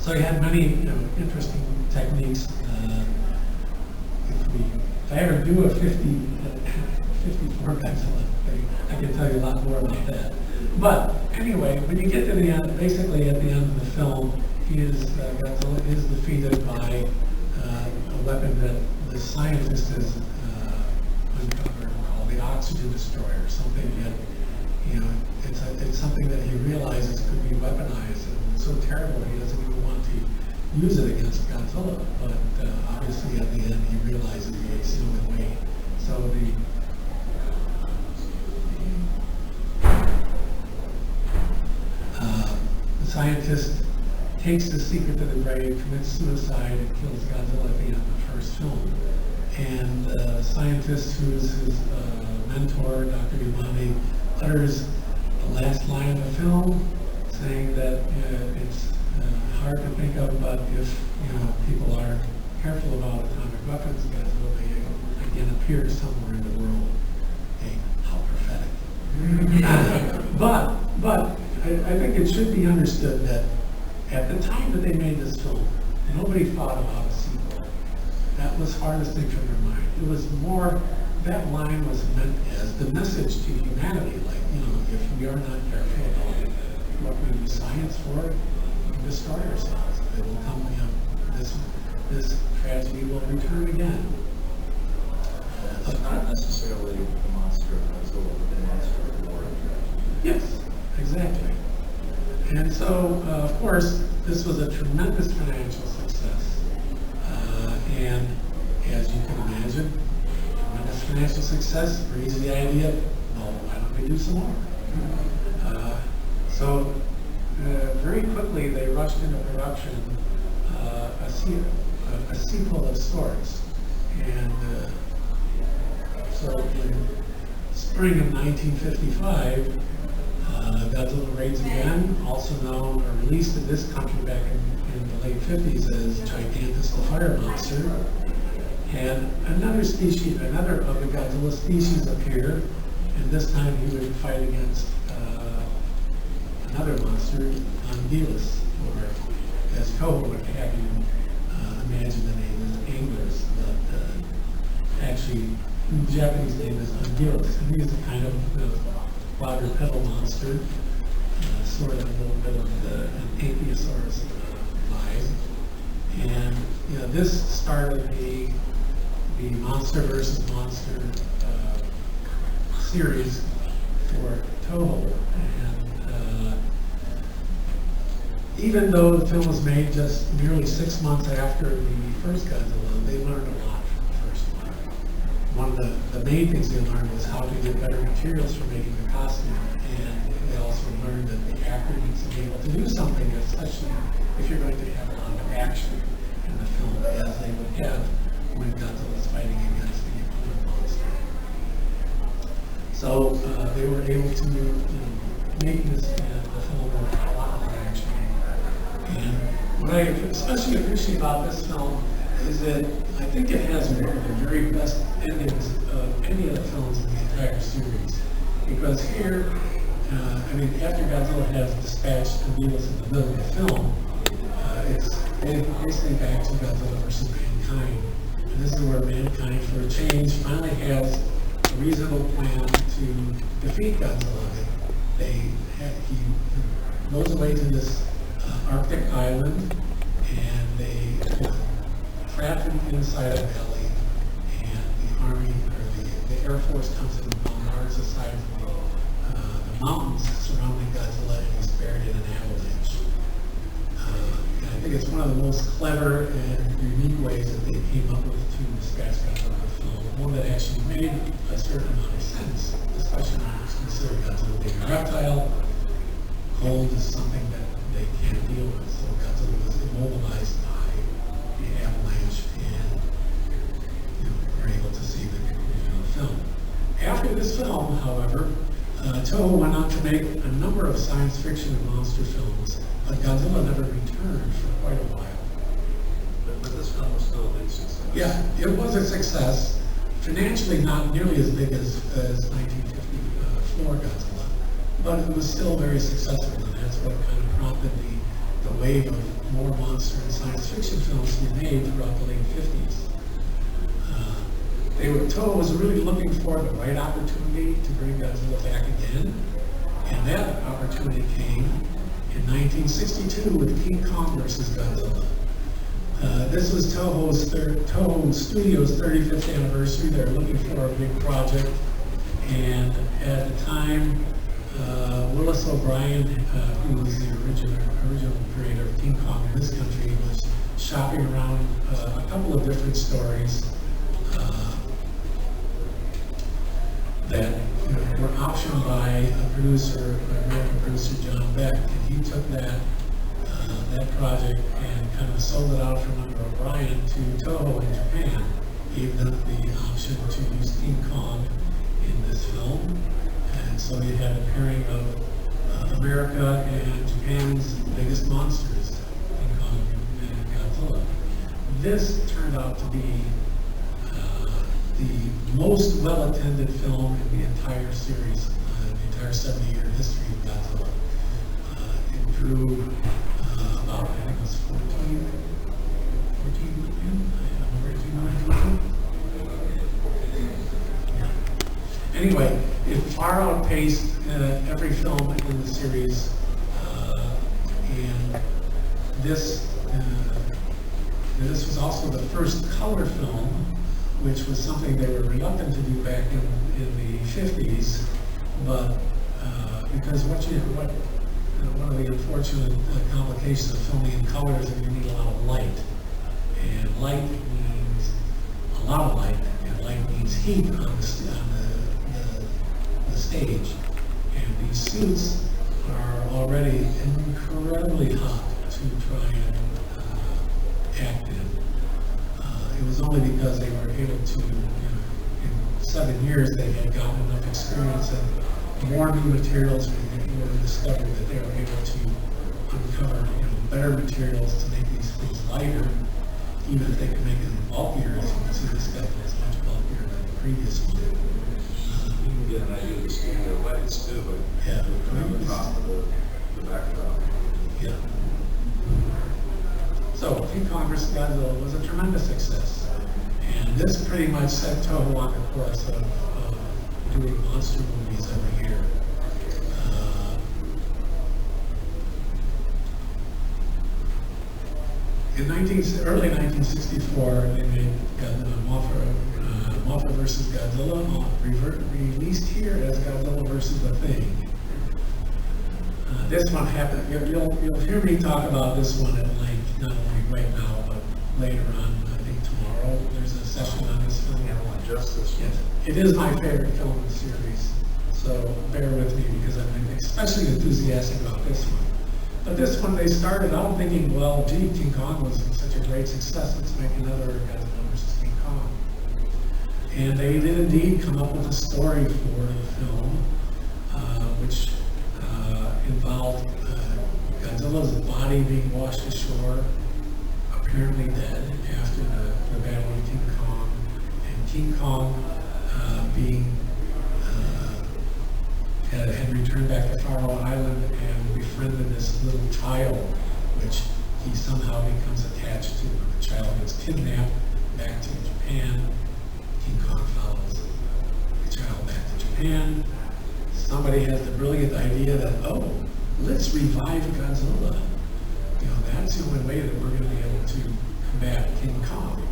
So he had many interesting techniques. If I ever do a 54 Godzilla thing, I can tell you a lot more about that. But anyway, when you get to the end, basically at the end of the film, Godzilla is defeated by a weapon that the scientist has uncovered called the oxygen destroyer. Something that, it's something that he realizes could be weaponized, and it's so terrible he doesn't even want to use it against Godzilla. But obviously at the end he realizes it's the only way. So the scientist takes the secret to the grave, commits suicide, and kills Godzilla at the end of the first film. And the scientist, who is his mentor, Dr. Yamane, utters the last line of the film, saying that it's hard to think of, but if people are careful about atomic weapons, Godzilla may again appear somewhere in the world. Hey, how prophetic! But I think it should be understood that at the time that they made this film, nobody thought about a sequel. That was hardest thing from their mind. It was more, that line was meant as the message to humanity, like, if we are not careful about what we use science for, we can destroy ourselves. It will come, this tragedy will return again. It's not necessarily the monster of Godzilla, but the monster of war and tragedy. Yes, exactly. And so, of course, this was a tremendous financial success. And as you can imagine, tremendous financial success breeds the idea, well, why don't we do some more? So very quickly they rushed into production a sequel of sorts. And so in spring of 1955, Godzilla Raids Again, also known or released in this country back in the late 50s as Gigantus the Fire Monster. And another of the Godzilla species appeared, and this time he would fight against another monster, Anguillus, or as Toho would have you imagine the name is Anguillus, but actually the Japanese name is Anguillus, and he's a kind of quadrupedal monster, sort of a little bit of an Ankylosaurus vibe. And this started the Monster versus Monster series for Toho. And even though the film was made just nearly 6 months after the first Godzilla, they learned a lot from the first one. One of the main things they learned was how to get better materials for making the costume, and they also learned that the actor needs to be able to do something, especially if you're going to have a lot of action in the film, as they would have when Godzilla was fighting against the other monster. So they were able to make this the film with a lot of action. And what I especially appreciate about this film is that I think it has one of the very best endings of any of the films in the entire series. Because here, after Godzilla has dispatched Anguillus in the middle of the film, it's basically back to Godzilla versus mankind. And this is where mankind, for a change, finally has a reasonable plan to defeat Godzilla. He goes away to this Arctic island, and they trap him inside a valley, and the army, or the Air Force comes in and bombards the side of the mountains surrounding Godzilla, and he's buried in an avalanche. And I think it's one of the most clever and unique ways that they came up with to dispatch Godzilla in the film. One that actually made a certain amount of sense, especially when it's considered Godzilla being a reptile. Cold is something that they can't deal with, so Godzilla was immobilized by the avalanche, and we're able to see the conclusion of the film. After this film, however, Toho went on to make a number of science fiction and monster films, but Godzilla never returned for quite a while. But this film was still a big success. Yeah, it was a success. Financially, not nearly as big as 1954 Godzilla, but it was still very successful, and that's what kind of prompted the wave of more monster and science fiction films to be made throughout the late 50s. Toho was really looking for the right opportunity to bring Godzilla back again, and that opportunity came in 1962 with King Kong versus Godzilla. This was Toho Studios' 35th anniversary. They were looking for a big project, and at the time, Willis O'Brien, who was the original creator of King Kong in this country, was shopping around a couple of different stories that were optioned by an American producer, John Beck, and he took that project and kind of sold it out from under O'Brien to Toho in Japan, gave them the option to use King Kong in this film, and so you had a pairing of America and Japan's biggest monsters, King Kong and Godzilla. This turned out to be the most well-attended film in the entire series, the entire 70-year history of Godzilla. It drew about, I think it was 14 million? Yeah. Anyway, it far outpaced every film in the series, and this was also the first color film, which was something they were reluctant to do back in the 50s, but because one of the unfortunate complications of filming in color is that you need a lot of light, and light means a lot of light, and light means heat on the stage, and these suits are already incredibly hot to try and act in. It was only because they were able to, in 7 years, they had gotten enough experience and more new materials were discovered that they were able to uncover, better materials to make these things lighter, even if they could make them bulkier. As you can see, this guy is much bulkier than the previous one. You can get an idea of the studio lights too, but Yeah. the top of the backdrop. Yeah. So, King Kong vs. Godzilla was a tremendous success, and this pretty much set Toho on the course of doing monster movies every year. In early 1964, they made Mothra vs. Godzilla, released here as Godzilla vs. the Thing. This one happened, you'll hear me talk about this one at length, not only right now, but later on, I think tomorrow, there's a session on this film. Justice. Yes, it is my favorite film in the series, so bear with me because I'm especially enthusiastic about this one. But this one, they started out thinking, well, gee, King Kong was such a great success, let's make another Godzilla vs. King Kong. And they did indeed come up with a story for the film, which involved Godzilla's body being washed ashore, apparently dead after the battle with King Kong, and King Kong had returned back to Faroe Island and befriended this little child, which he somehow becomes attached to. The child gets kidnapped back to Japan. King Kong follows the child back to Japan. Somebody has the brilliant idea that, oh, let's revive Godzilla. That's the only way that we're going to be able to combat King Kong.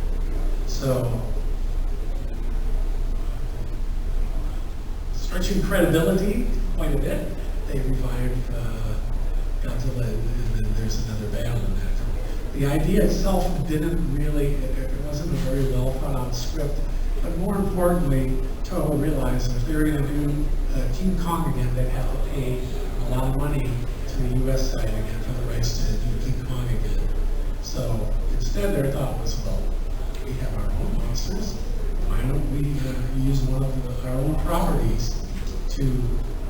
So, stretching credibility quite a bit, they revived Godzilla, and then there's another battle in that. The idea itself didn't really, it wasn't a very well thought out script, but more importantly, Toho realized that if they were going to do King Kong again, they'd have to pay a lot of money to the U.S. side again for the rights to do King Kong again. So instead, their thought was, well, we have our own monsters. Why don't we use one of our own properties to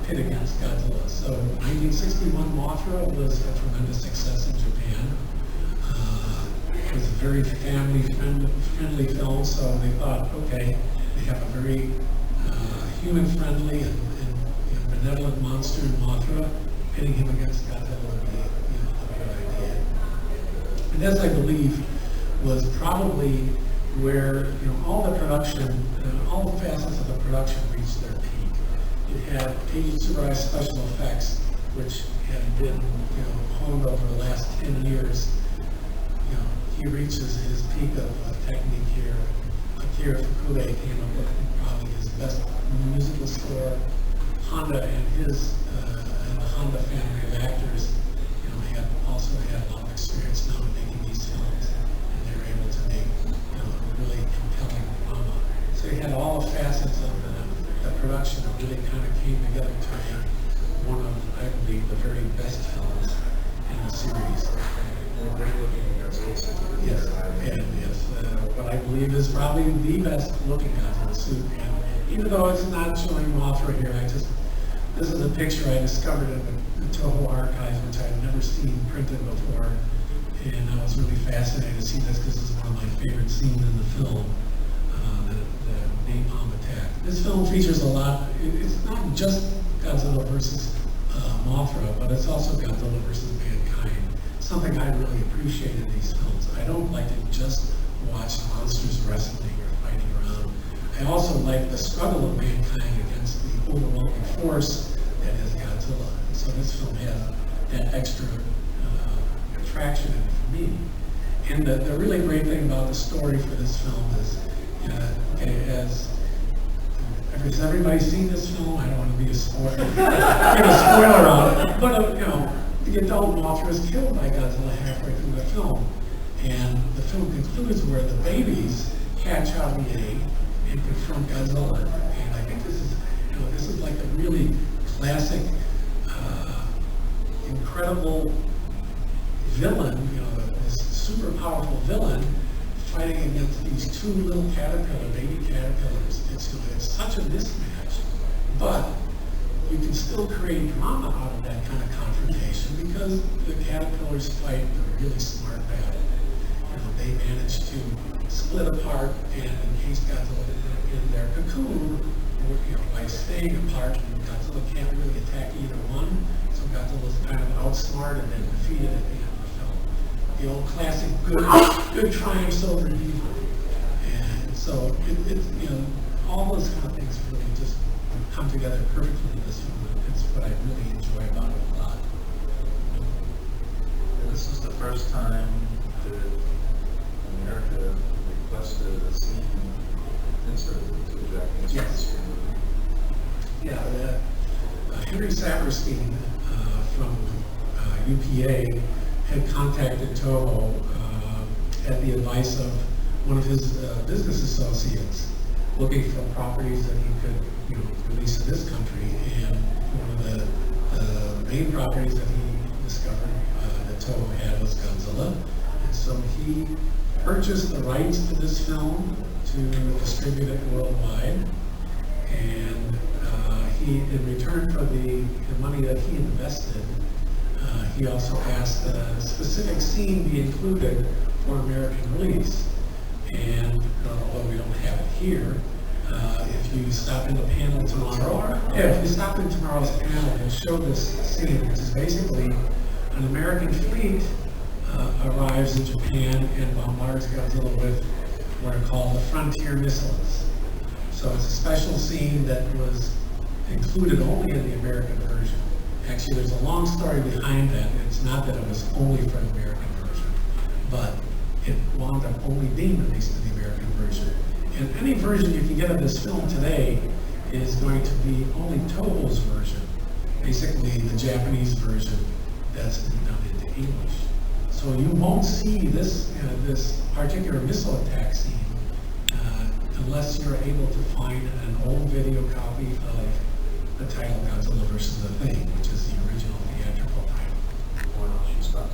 pit against Godzilla? So 1961 Mothra was a tremendous success in Japan. It was a very family-friendly film, so they thought, okay, they have a very human-friendly and benevolent monster in Mothra, pitting him against Godzilla would be a good idea. And this, I believe, was probably where, you know, all the production, all the facets of the production reached their peak. It had agent supervised special effects, which had been, you know, honed over the last 10 years. You know, he reaches his peak of technique here. Akira Fukube came up with probably his best musical score. Honda and his and the Honda family of actors, you know, had also had a lot of experience now in making these films, and they were able to make, you know, really compelling drama. So you had all the facets of the production that really kind of came together to make one of, I believe, the very best films in the series. Yes, and yes, what I believe is probably the best looking Godzilla suit. And even though it's not showing Mothra here, this is a picture I discovered in the Toho archives, which I'd never seen printed before. And I was really fascinated to see this because this is one of my favorite scenes in the film, the napalm attack. This film features a lot, it's not just Godzilla versus Mothra, but it's also Godzilla versus mankind. Something I really appreciate in these films. I don't like to just watch monsters wrestling or fighting around. I also like the struggle of mankind against the overwhelming force that is Godzilla. And so this film has that extra attraction in it for me. And the really great thing about the story for this film is, okay, has everybody seen this film? I don't want to be a spoiler, give a spoiler on it, but you know, the adult Mothra is killed by Godzilla halfway through the film. And the film concludes where the babies hatch out of the egg and confront Godzilla. And I think this is, you know, this is like a really classic, incredible villain, you know, this super powerful villain fighting against these two little baby caterpillars. It's such a mismatch, but you can still create drama out of that kind of confrontation because the caterpillars fight a really smart battle. You know, they manage to split apart and encase Godzilla in their cocoon, you know, by staying apart. Godzilla can't really attack either one, so Godzilla's kind of outsmarted and defeated at the end of the film. The old classic good triumphs over evil. And so it's, you know, all those kind of things really just come together perfectly in this film. It's what I really enjoy about it a lot. This is the first time that America requested a scene inserted to a Japanese monster movie. Yeah, Henry Saperstein from UPA had contacted Toho at the advice of one of his business associates, looking for properties that he could, you know, release in this country. And one of the main properties that he discovered that Toho had was Godzilla. And so he purchased the rights to this film to distribute it worldwide. And he, in return for the money that he invested, he also asked that a specific scene be included for American release. And although we don't have it here, if you stop in the panel tomorrow, if you stop in tomorrow's panel, we'll show this scene, which is basically an American fleet arrives in Japan and bombards Godzilla with what are called the frontier missiles. So it's a special scene that was included only in the American version. Actually, there's a long story behind that. It's not that it was only for the American version, but it wound up only being released in the American version. And any version you can get of this film today is going to be only Toho's version, basically the Japanese version that's been done into English. So you won't see this this particular missile attack scene unless you're able to find an old video copy of the title Godzilla vs. the Thing, which is the original theatrical title. Or else you stop